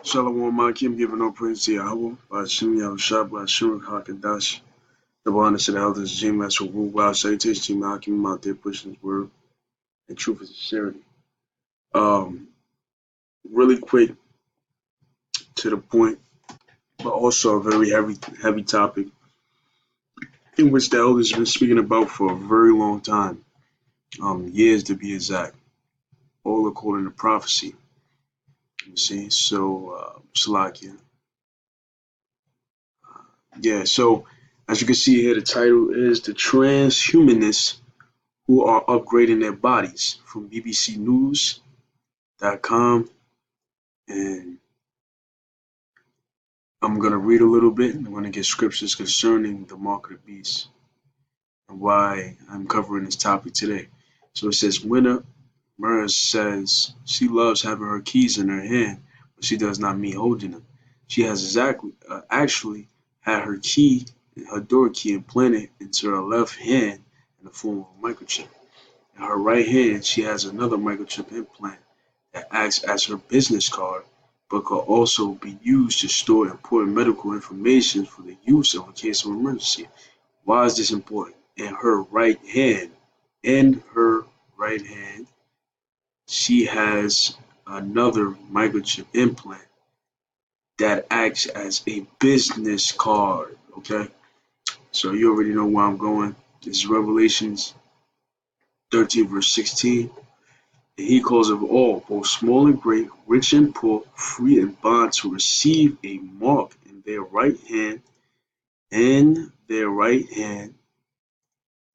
Shalom Akim giving no praise to Yahweh, Bashim Yahushua, Bashim Hakadash, the honor to the elders, Jim Master Wu, Wow, Salutation, Jim Hakim out there pushing his word and truth and sincerity. Really quick to the point, but also a very heavy topic in which the elders have been speaking about for a very long time, years to be exact, all according to prophecy. You see, so Salakia. Yeah, so as you can see here, the title is The Transhumanists Who Are Upgrading Their Bodies from bbcnews.com. And I'm going to read a little bit. I'm going to get scriptures concerning the mark of the beast and why I'm covering this topic today. So it says, Winner Murs says she loves having her keys in her hand, but she does not mean holding them. She has actually had her door key implanted into her left hand in the form of a microchip. In her right hand, she has another microchip implant that acts as her business card, but could also be used to store important medical information for the use of a case of emergency. Why is this important? In her right hand, she has another microchip implant that acts as a business card. Okay, so you already know where I'm going. This is Revelations 13, verse 16. And he calls of all, both small and great, rich and poor, free and bond, to receive a mark in their right hand. In their right hand,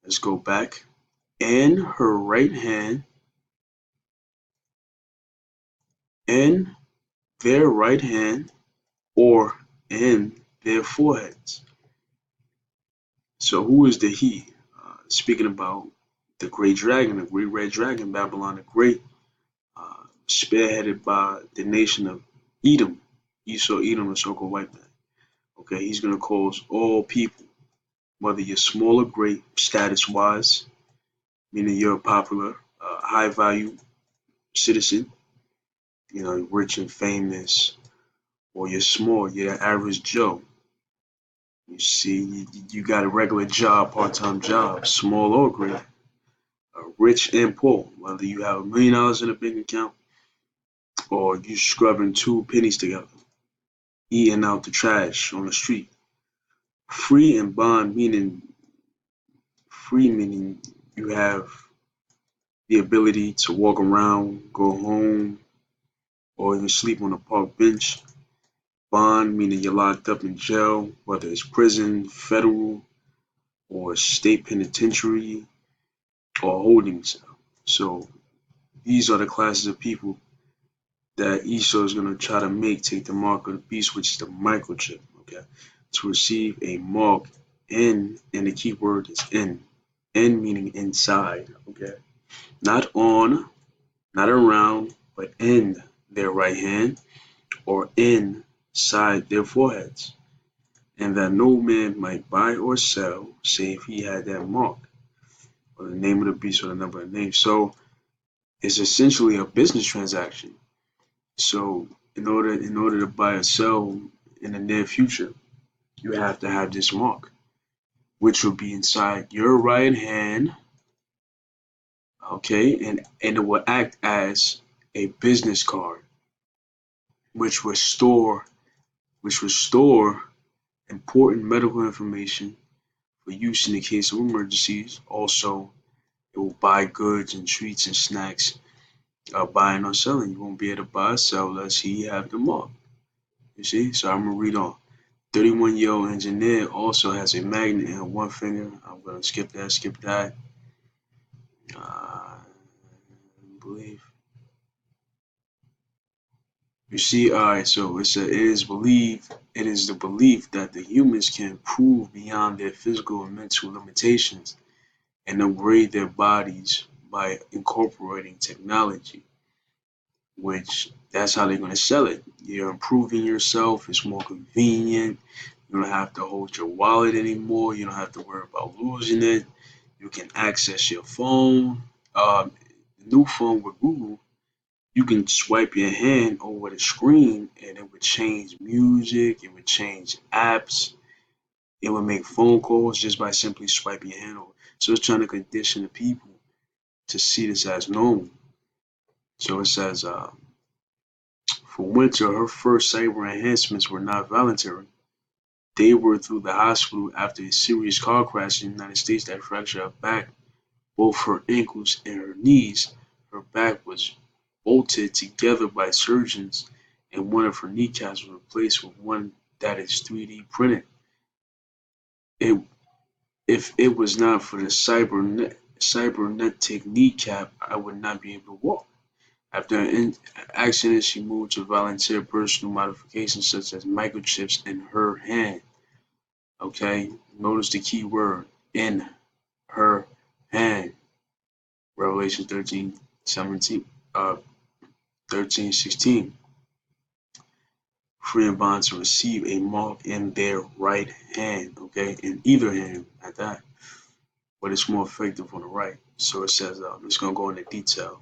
let's go back. In her right hand, in their right hand, or in their foreheads. So who is the he? Speaking about the great dragon, the great red dragon, Babylon the Great, spearheaded by the nation of Edom, Esau, Edom, the so-called white man. Okay, he's going to cause all people, whether you're small or great, status-wise, meaning you're a popular, high-value citizen, you know, rich and famous, or you're small, you're the average Joe. You see, you got a regular job, part-time job, small or great, rich and poor, whether you have $1 million in a bank account or you scrubbing 2 pennies together, eating out the trash on the street. Free and bond meaning you have the ability to walk around, go home, or even sleep on a park bench. Bond meaning you're locked up in jail, whether it's prison, federal, or state penitentiary, or holding cell. So these are the classes of people that Esau is going to try to take the mark of the beast, which is the microchip, okay, to receive a mark in, and the key word is in meaning inside, okay, not on, not around, but in their right hand or inside their foreheads, and that no man might buy or sell save he had that mark, or the name of the beast or the number of the name. So it's essentially a business transaction. So in order to buy or sell in the near future, you have to have this mark, which will be inside your right hand, okay, and it will act as a business card, which will store important medical information for use in the case of emergencies. Also, it will buy goods and treats and snacks. Buying or selling, you won't be able to buy or sell unless he have the mark. You see, so I'm gonna read on. 31-year-old engineer also has a magnet in one finger. I'm gonna skip that. I believe. You see, all right. So it is the belief that the humans can improve beyond their physical and mental limitations and upgrade their bodies by incorporating technology, which that's how they're going to sell it. You're improving yourself. It's more convenient. You don't have to hold your wallet anymore. You don't have to worry about losing it. You can access your phone. New phone with Google. You can swipe your hand over the screen and it would change music, it would change apps, it would make phone calls just by simply swiping your hand over. So it's trying to condition the people to see this as normal. So it says, for Winter, her first cyber enhancements were not voluntary. They were through the hospital after a serious car crash in the United States that fractured her back, both her ankles and her knees. Her back was bolted together by surgeons, and one of her kneecaps was replaced with one that is 3D printed. It, if it was not for the cybernetic kneecap, I would not be able to walk. After an accident, she moved to volunteer personal modifications such as microchips in her hand. Okay, notice the key word in her hand. Revelation 13:17, 13:16. Free and bond to receive a mark in their right hand. Okay, in either hand at that, but it's more effective on the right. So it says, it's gonna go into detail.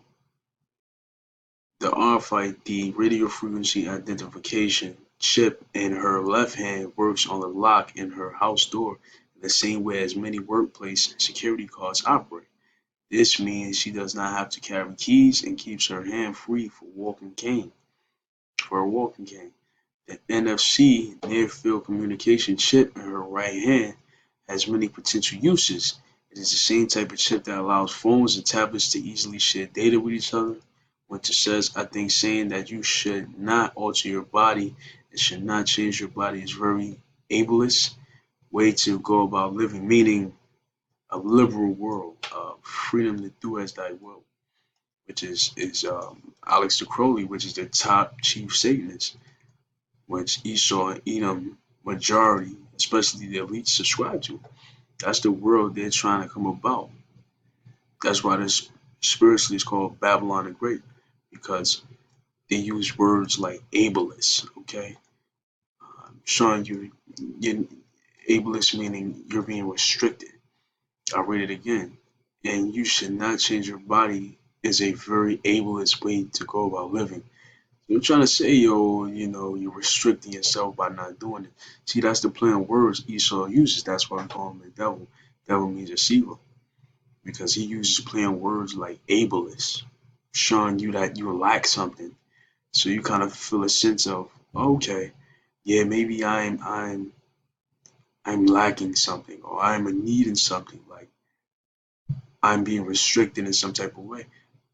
The RFID radio frequency identification chip in her left hand works on the lock in her house door in the same way as many workplace security cards operate. This means she does not have to carry keys and keeps her hand free for a walking cane. The NFC near field communication chip in her right hand has many potential uses. It is the same type of chip that allows phones and tablets to easily share data with each other. Winter says, I think saying that you should not alter your body and should not change your body is very ableist way to go about living, meaning a liberal world of freedom to do as thy will, which is Alex de Crowley, which is the top chief Satanist, which Esau and Edom majority, especially the elite, subscribe to. That's the world they're trying to come about. That's why this spiritually is called Babylon the Great, because they use words like ableist, okay? Showing you ableist meaning you're being restricted. I'll read it again. And you should not change your body is a very ableist way to go about living. You're trying to say, yo, you're restricting yourself by not doing it. See, that's the play on words Esau uses. That's why we call him the devil. Devil means deceiver. Because he uses play on words like ableist, showing you that you lack something. So you kind of feel a sense of, okay, yeah, maybe I'm lacking something or I'm in need in something. Like I'm being restricted in some type of way.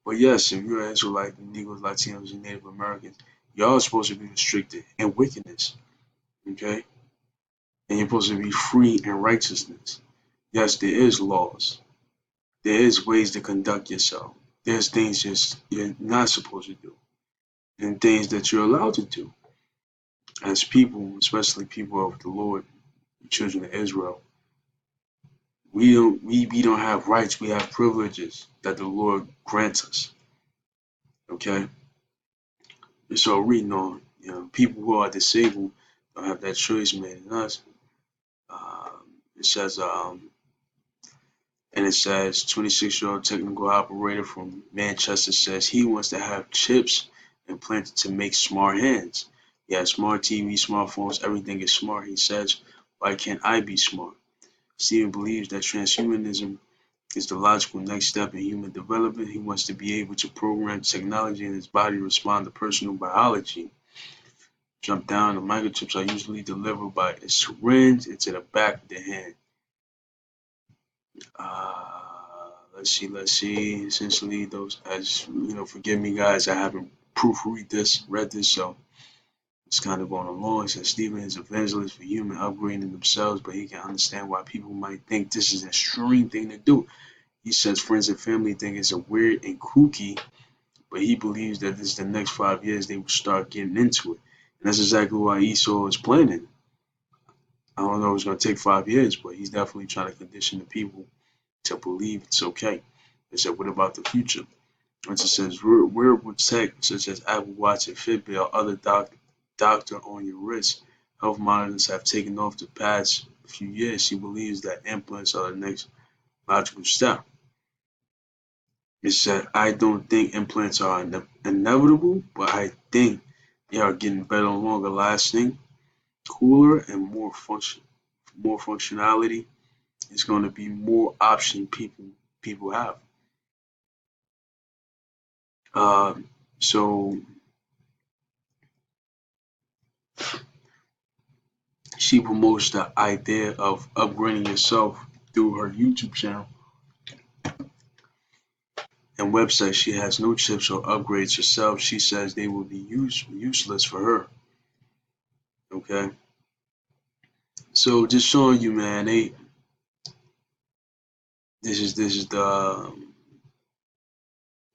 But yes, if you're an Israelite, Negroes, Latinos, and Native Americans, y'all are supposed to be restricted in wickedness, okay? And you're supposed to be free in righteousness. Yes, there is laws. There is ways to conduct yourself. There's things just you're not supposed to do, and things that you're allowed to do as people, especially people of the Lord, the children of Israel. We don't have rights. We have privileges that the Lord grants us. Okay. So reading on, people who are disabled don't have that choice made in us. It says, and it says 26-year-old technical operator from Manchester says he wants to have chips implanted to make smart hands. Yeah, smart TV, smartphones, everything is smart. He says, why can't I be smart? Stephen believes that transhumanism is the logical next step in human development. He wants to be able to program technology in his body to respond to personal biology. Jump down, the microchips are usually delivered by a syringe into the back of the hand. Let's see. Essentially, those, as forgive me, guys, I haven't read this, so it's kind of going along. It says Stephen is evangelist for human upgrading themselves, but he can understand why people might think this is an extreme thing to do. He says friends and family think it's a weird and kooky, but he believes that this is the next 5 years they will start getting into it. And that's exactly why Esau is planning. I don't know if it's going to take 5 years, but he's definitely trying to condition the people to believe it's okay. They said, what about the future? And it says, wearable tech such as Apple Watch and Fitbit or other doctor on your wrist. Health monitors have taken off the past few years. She believes that implants are the next logical step. It's that I don't think implants are inevitable, but I think they are getting better, longer lasting, cooler, and more functionality. It's going to be more option people have. So she promotes the idea of upgrading yourself through her YouTube channel and website. She has no chips or upgrades herself. She says they will be useless for her. Okay, so just showing you, man. This is the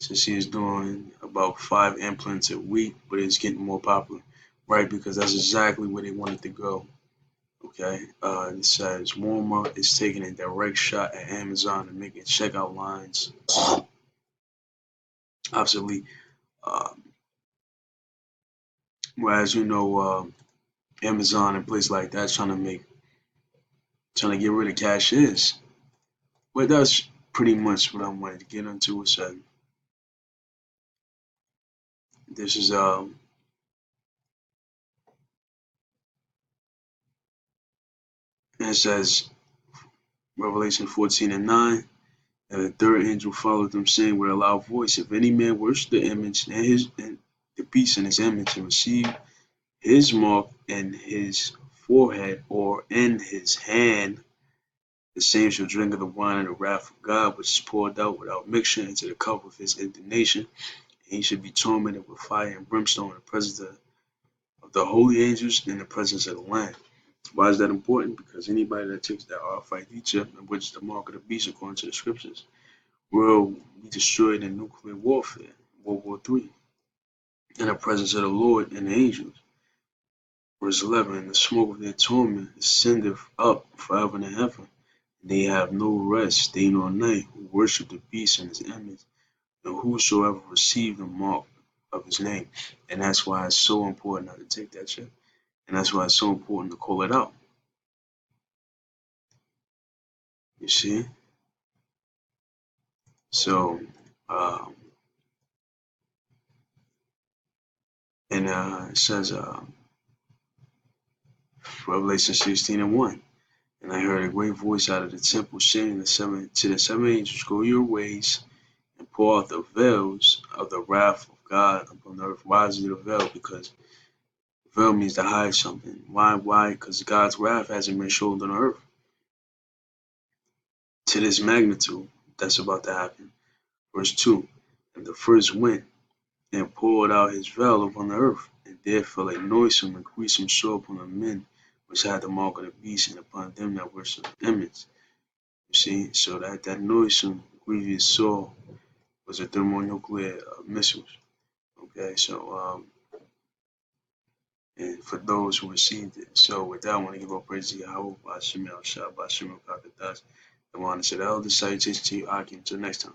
so she is doing about 5 implants a week, but it's getting more popular, right? Because that's exactly where they wanted to go. Okay, it says Walmart is taking a direct shot at Amazon and making checkout lines obsolete. Uh, Whereas Amazon and places like that trying to get rid of cashiers. But that's pretty much what I wanted to get into. So this is it says Revelation 14:9. And the third angel followed them, saying with a loud voice, if any man worship the image and the beast in his image and receive his mark in his forehead or in his hand, the same shall drink of the wine of the wrath of God, which is poured out without mixture into the cup of his indignation. And he should be tormented with fire and brimstone in the presence of the holy angels and in the presence of the Lamb. Why is that important? Because anybody that takes that fight Egypt, which is the mark of the beast according to the scriptures, will be destroyed in nuclear warfare, World War III, in the presence of the Lord and the angels. Verse 11, the smoke of their torment ascendeth up forever and ever. They have no rest day nor night who worship the beast in his image, and whosoever receive the mark of his name. And that's why it's so important not to take that shit. And that's why it's so important to call it out. You see? So, um, and it says, Revelation 16:1. And I heard a great voice out of the temple saying to the seven angels, go your ways and pour out the veils of the wrath of God upon the earth. Why is it a veil? Because veil means to hide something. Why? Why? Because God's wrath hasn't been shown on the earth to this magnitude that's about to happen. Verse 2. And the first went and poured out his veil upon the earth, and there fell a noisome and grievous sore upon the men which had the mark of the beast, and upon them that worship the image. You see, so that noisome, grievous sore was a thermonuclear missiles. Okay, so and for those who received it. So with that, I want to give all praise to Yahweh, Bashim El Shah, Bashim El Kakatas. I want to say the elder salutations to you, Aki. Until next time.